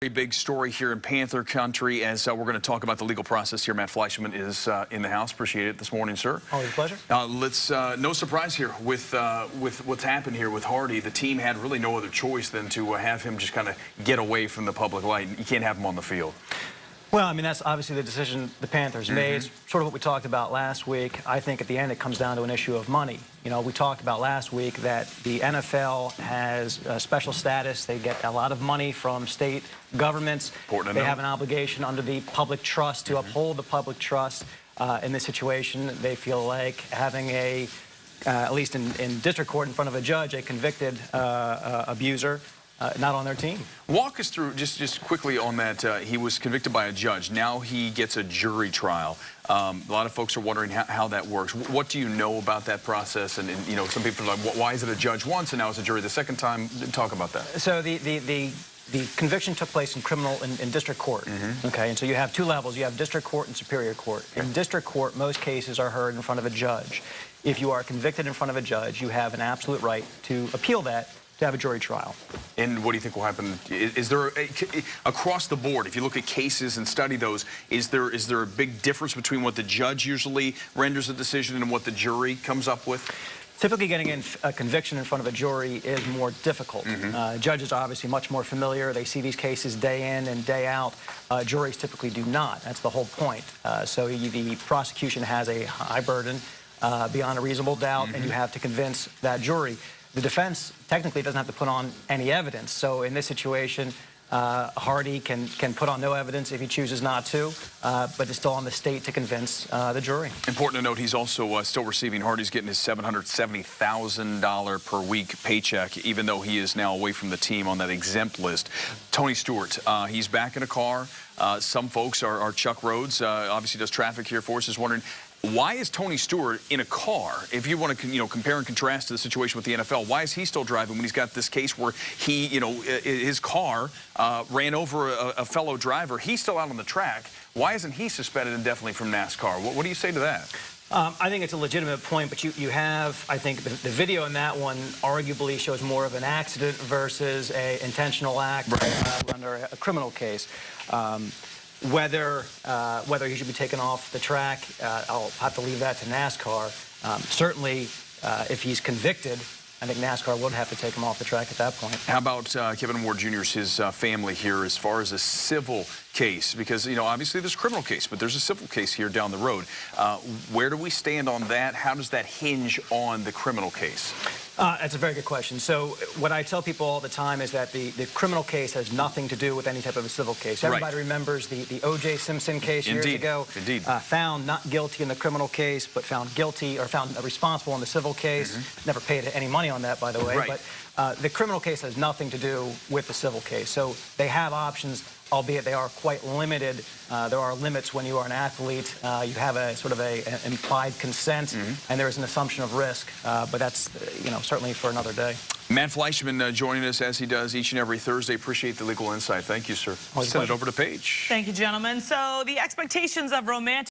Very big story here in Panther Country as we're going to talk about the legal process here. Matt Fleischman is in the house. Appreciate it this morning, sir. Always a pleasure. No surprise here with what's happened here with Hardy. The team had really no other choice than to have him just kind of get away from the public light. You can't have him on the field. Well, I mean, that's obviously the decision the Panthers made. It's sort of what we talked about last week. I think at the end it comes down to an issue of money. You know, we talked about last week that the NFL has special status. They get a lot of money from state governments. They have an obligation under the public trust to uphold the public trust. In this situation, they feel like having at least in district court in front of a judge, a convicted abuser, not on their team. Walk us through, just quickly on that, he was convicted by a judge. Now he gets a jury trial. A lot of folks are wondering how that works. What do you know about that process? And you know, some people are like, why is it a judge once and now it's a jury the second time? Talk about that. So the conviction took place in in district court. Okay, and so you have two levels. You have district court and superior court. In district court, most cases are heard in front of a judge. If you are convicted in front of a judge, you have an absolute right to appeal that, to have a jury trial. And what do you think will happen? Is there, across the board, if you look at cases and study those, is there a big difference between what the judge usually renders a decision and what the jury comes up with? Typically getting a conviction in front of a jury is more difficult. Judges are obviously much more familiar. They see these cases day in and day out. Juries typically do not. That's the whole point. So the prosecution has a high burden beyond a reasonable doubt, and you have to convince that jury. The defense technically doesn't have to put on any evidence. So in this situation, Hardy can put on no evidence if he chooses not to, but it's still on the state to convince the jury. Important to note, he's also still receiving, Hardy's getting his $770,000 per week paycheck, even though he is now away from the team on that exempt list. Tony Stewart, he's back in a car. Some folks are Chuck Rhodes, obviously does traffic here for us, is wondering, why is Tony Stewart in a car? If you want to, compare and contrast to the situation with the NFL, why is he still driving when he's got this case where he, his car ran over a fellow driver? He's still out on the track. Why isn't he suspended indefinitely from NASCAR? What do you say to that? I think it's a legitimate point, but you have, I think, the video in that one arguably shows more of an accident versus an intentional act under a criminal case. Whether he should be taken off the track, I'll have to leave that to NASCAR. Certainly, if he's convicted, I think NASCAR would have to take him off the track at that point. How about Kevin Ward Jr.'s his family here as far as a civil case? Because, obviously there's a criminal case, but there's a civil case here down the road. Where do we stand on that? How does that hinge on the criminal case? That's a very good question. So what I tell people all the time is that the criminal case has nothing to do with any type of a civil case. Everybody remembers the O.J. Simpson case years ago. Found not guilty in the criminal case, but found guilty or found responsible in the civil case. Never paid any money on that, by the way. But the criminal case has nothing to do with the civil case. So they have options, albeit they are quite limited. There are limits when you are an athlete. You have a sort of an implied consent, and there is an assumption of risk. But that's, certainly for another day. Matt Fleischman joining us as he does each and every Thursday. Appreciate the legal insight. Thank you, sir. Send it over to Paige. Thank you, gentlemen. So the expectations of romantic